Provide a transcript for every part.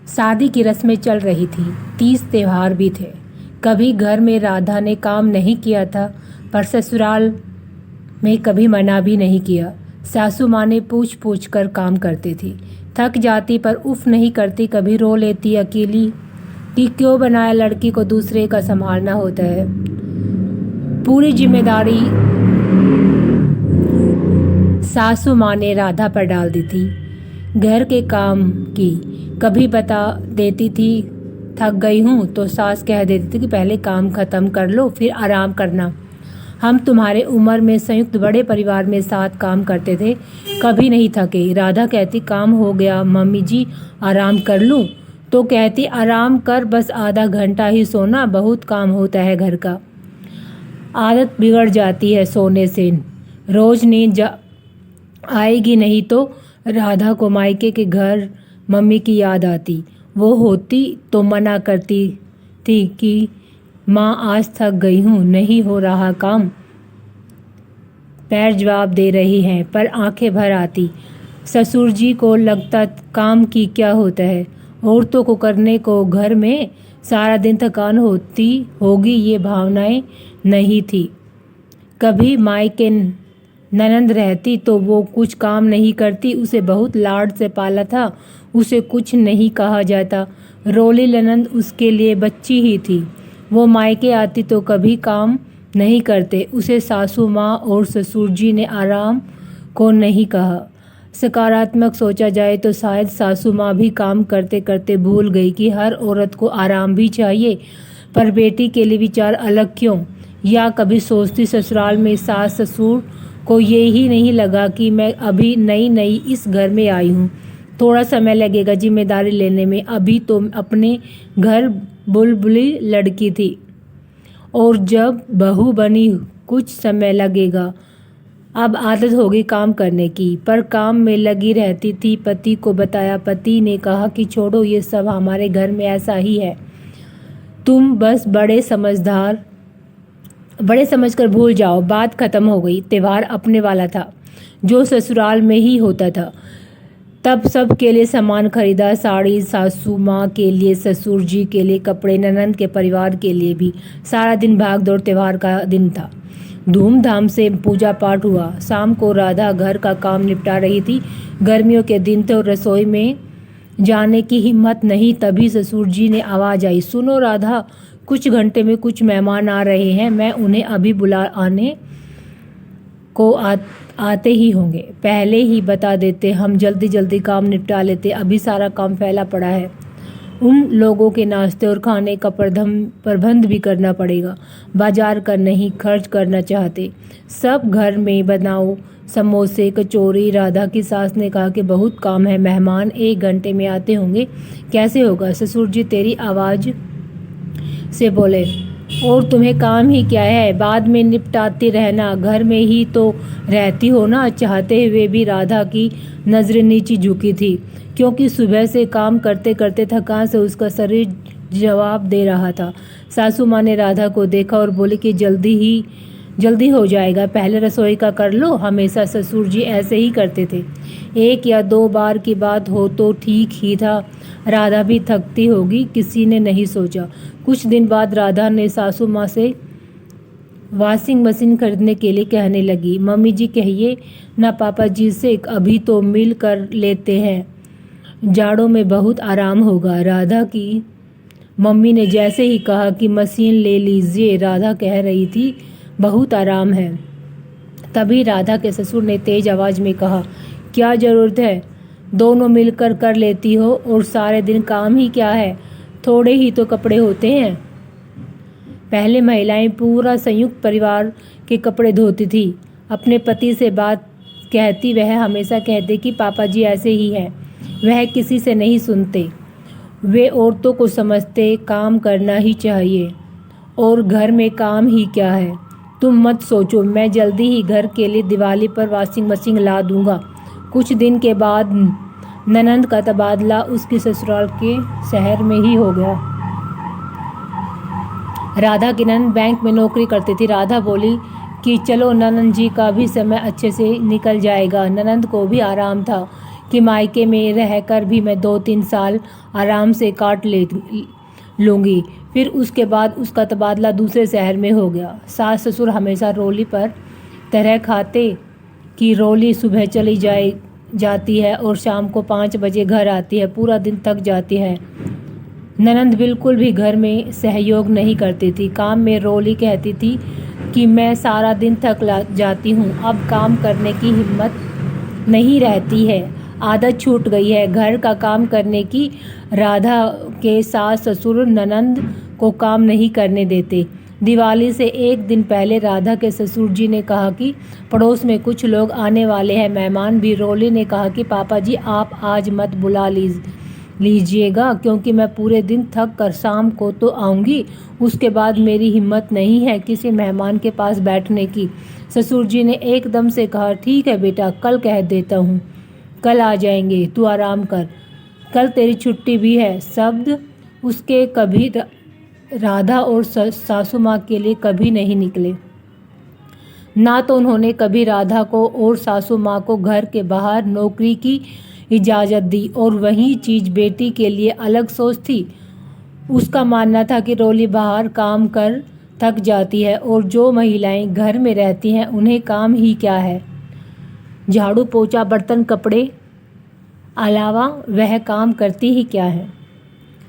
शादी की रस्में चल रही थी, तीज त्योहार भी थे। कभी घर में राधा ने काम नहीं किया था, पर ससुराल में कभी मना भी नहीं किया। सासू माँ ने पूछ पूछ कर काम करती थी, थक जाती पर उफ नहीं करती। कभी रो लेती अकेली कि क्यों बनाया लड़की को दूसरे का संभालना होता है। पूरी जिम्मेदारी सासू माँ ने राधा पर डाल दी थी, घर के काम की। कभी बता देती थी थक गई हूँ तो सास कह देती थी कि पहले काम खत्म कर लो फिर आराम करना। हम तुम्हारे उम्र में संयुक्त बड़े परिवार में साथ काम करते थे, कभी नहीं थके। राधा कहती काम हो गया मम्मी जी, आराम कर लूँ? तो कहती आराम कर, बस आधा घंटा ही सोना, बहुत काम होता है घर का। आदत बिगड़ जाती है सोने से, रोज नींद आएगी नहीं तो। राधा को मायके के घर मम्मी की याद आती। वो होती तो मना करती थी कि माँ आज थक गई हूँ, नहीं हो रहा काम। पैर जवाब दे रही हैं, पर आंखें भर आती। ससुर जी को लगता काम की क्या होता है, औरतों को करने को घर में सारा दिन थकान होती होगी, ये भावनाएं नहीं थी। कभी मायके ननंद रहती तो वो कुछ काम नहीं करती, उसे बहुत लाड से पाला था, उसे कुछ नहीं कहा जाता। रोली ननंद उसके लिए बच्ची ही थी। वो मायके आती तो कभी काम नहीं करते, उसे सासू माँ और ससुर जी ने आराम को नहीं कहा। सकारात्मक सोचा जाए तो शायद सासू माँ भी काम करते करते भूल गई कि हर औरत को आराम भी चाहिए, पर बेटी के लिए विचार अलग क्यों? या कभी सोचती ससुराल में सास ससुर को ये ही नहीं लगा कि मैं अभी नई नई इस घर में आई हूँ, थोड़ा समय लगेगा जिम्मेदारी लेने में, अभी तो अपने घर बुलबुली लड़की थी और जब बहू बनी कुछ समय लगेगा, अब आदत होगी काम करने की। पर काम में लगी रहती थी। पति को बताया, पति ने कहा कि छोड़ो ये सब, हमारे घर में ऐसा ही है, तुम बस बड़े समझकर भूल जाओ। बात खत्म हो गई। त्योहार अपने वाला था जो ससुराल में ही होता था। तब सब के लिए सामान खरीदा, साड़ी सासू माँ के लिए, ससुर जी के लिए कपड़े, ननंद के परिवार के लिए भी। सारा दिन भाग दौड़, त्योहार का दिन था। धूमधाम से पूजा पाठ हुआ। शाम को राधा घर का काम निपटा रही थी। गर्मियों के दिन थे और रसोई में जाने की हिम्मत नहीं। तभी ससुर जी ने आवाज आई, सुनो राधा, कुछ घंटे में कुछ मेहमान आ रहे हैं, मैं उन्हें अभी बुला आने को आते ही होंगे, पहले ही बता देते, हम जल्दी जल्दी काम निपटा लेते, अभी सारा काम फैला पड़ा है। उन लोगों के नाश्ते और खाने का प्रबंध भी करना पड़ेगा। बाजार का नहीं खर्च करना चाहते, सब घर में बनाओ, समोसे कचौरी। राधा की सास ने कहा कि बहुत काम है, मेहमान 1 घंटे में आते होंगे, कैसे होगा? ससुर जी तेरी आवाज़ से बोले, और तुम्हें काम ही क्या है, बाद में निपटाती रहना, घर में ही तो रहती हो ना। चाहते हुए भी राधा की नज़रें नीचे झुकी थी, क्योंकि सुबह से काम करते करते थकान से उसका शरीर जवाब दे रहा था। सासू माँ ने राधा को देखा और बोली कि जल्दी हो जाएगा, पहले रसोई का कर लो। हमेशा ससुर जी ऐसे ही करते थे। 1 या 2 बार की बात हो तो ठीक ही था, राधा भी थकती होगी, किसी ने नहीं सोचा। कुछ दिन बाद राधा ने सासू माँ से वॉशिंग मशीन खरीदने के लिए कहने लगी। मम्मी जी कहिए ना पापा जी से, अभी तो मिल कर लेते हैं, जाड़ों में बहुत आराम होगा। राधा की मम्मी ने जैसे ही कहा कि मशीन ले लीजिए, राधा कह रही थी बहुत आराम है। तभी राधा के ससुर ने तेज आवाज में कहा, क्या ज़रूरत है, दोनों मिलकर कर लेती हो, और सारे दिन काम ही क्या है, थोड़े ही तो कपड़े होते हैं। पहले महिलाएं पूरा संयुक्त परिवार के कपड़े धोती थी। अपने पति से बात कहती, वह हमेशा कहते कि पापा जी ऐसे ही हैं, वह किसी से नहीं सुनते, वे औरतों को समझते काम करना ही चाहिए, और घर में काम ही क्या है। तुम मत सोचो, मैं जल्दी ही घर के लिए दिवाली पर वॉशिंग मशीन ला दूंगा। कुछ दिन के बाद ननंद का तबादला उसकी ससुराल के शहर में ही हो गया। राधा की ननंद बैंक में नौकरी करती थी। राधा बोली कि चलो ननंद जी का भी समय अच्छे से निकल जाएगा। ननंद को भी आराम था कि मायके में रहकर भी मैं 2-3 साल आराम से काट ले लूँगी, फिर उसके बाद उसका तबादला दूसरे शहर में हो गया। सास ससुर हमेशा रोली पर तरह खाते कि रोली सुबह चली जाती है और शाम को 5 बजे घर आती है, पूरा दिन थक जाती है। ननंद बिल्कुल भी घर में सहयोग नहीं करती थी। काम में रोली कहती थी कि मैं सारा दिन थक जाती हूँ, अब काम करने की हिम्मत नहीं रहती है, आदत छूट गई है घर का काम करने की। राधा के सास ससुर ननंद को काम नहीं करने देते। दिवाली से एक दिन पहले राधा के ससुर जी ने कहा कि पड़ोस में कुछ लोग आने वाले हैं, मेहमान भी। रोली ने कहा कि पापा जी आप आज मत बुला लीजिएगा, क्योंकि मैं पूरे दिन थक कर शाम को तो आऊँगी, उसके बाद मेरी हिम्मत नहीं है किसी मेहमान के पास बैठने की। ससुर जी ने एकदम से कहा ठीक है बेटा, कल कह देता हूँ, कल आ जाएंगे, तू आराम कर, कल तेरी छुट्टी भी है। शब्द उसके कभी राधा और सासू माँ के लिए कभी नहीं निकले। ना तो उन्होंने कभी राधा को और सासू माँ को घर के बाहर नौकरी की इजाज़त दी, और वही चीज़ बेटी के लिए अलग सोच थी। उसका मानना था कि रोली बाहर काम कर थक जाती है और जो महिलाएं घर में रहती हैं उन्हें काम ही क्या है, झाड़ू पोछा बर्तन कपड़े अलावा वह काम करती ही क्या है।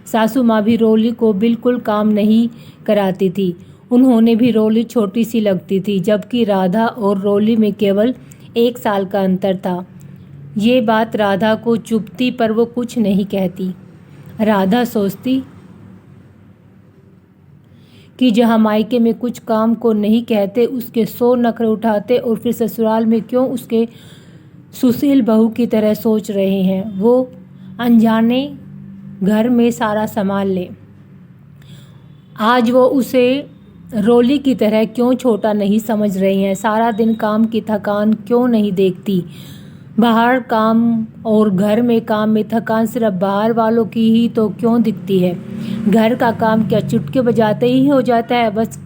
सासू माँ भी रोली को बिल्कुल काम नहीं कराती थी। उन्होंने भी रोली छोटी सी लगती थी, जबकि राधा और रोली में केवल 1 साल का अंतर था। ये बात राधा को चुभती, पर वो कुछ नहीं कहती। राधा सोचती कि जहाँ मायके में कुछ काम को नहीं कहते, उसके 100 नखरे उठाते, और फिर ससुराल में क्यों उसके सुशील बहू की तरह सोच रहे हैं, वो अनजाने घर में सारा संभाल ले। आज वो उसे रोली की तरह क्यों छोटा नहीं समझ रही हैं, सारा दिन काम की थकान क्यों नहीं देखती। बाहर काम और घर में काम में थकान सिर्फ बाहर वालों की ही तो क्यों दिखती है। घर का काम क्या चुटकी बजाते ही हो जाता है, बस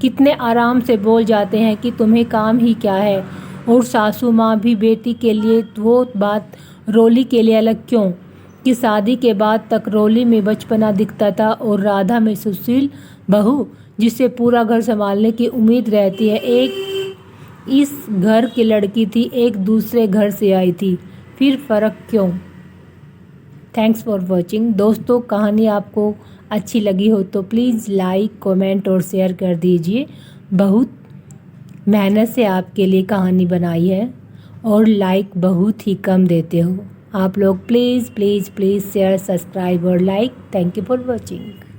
कितने आराम से बोल जाते हैं कि तुम्हें काम ही क्या है। और सासू माँ भी बेटी के लिए वो बात रोली के लिए अलग क्यों, कि शादी के बाद तक रोली में बचपना दिखता था और राधा में सुशील बहू जिससे पूरा घर संभालने की उम्मीद रहती है। एक इस घर की लड़की थी, एक दूसरे घर से आई थी, फिर फ़र्क क्यों। Thanks for watching. दोस्तों, कहानी आपको अच्छी लगी हो तो प्लीज़ लाइक कमेंट और शेयर कर दीजिए। बहुत मेहनत से आपके लिए कहानी बनाई है और लाइक बहुत ही कम देते हो आप लोग। Please please please share, subscribe और like. Thank you for watching.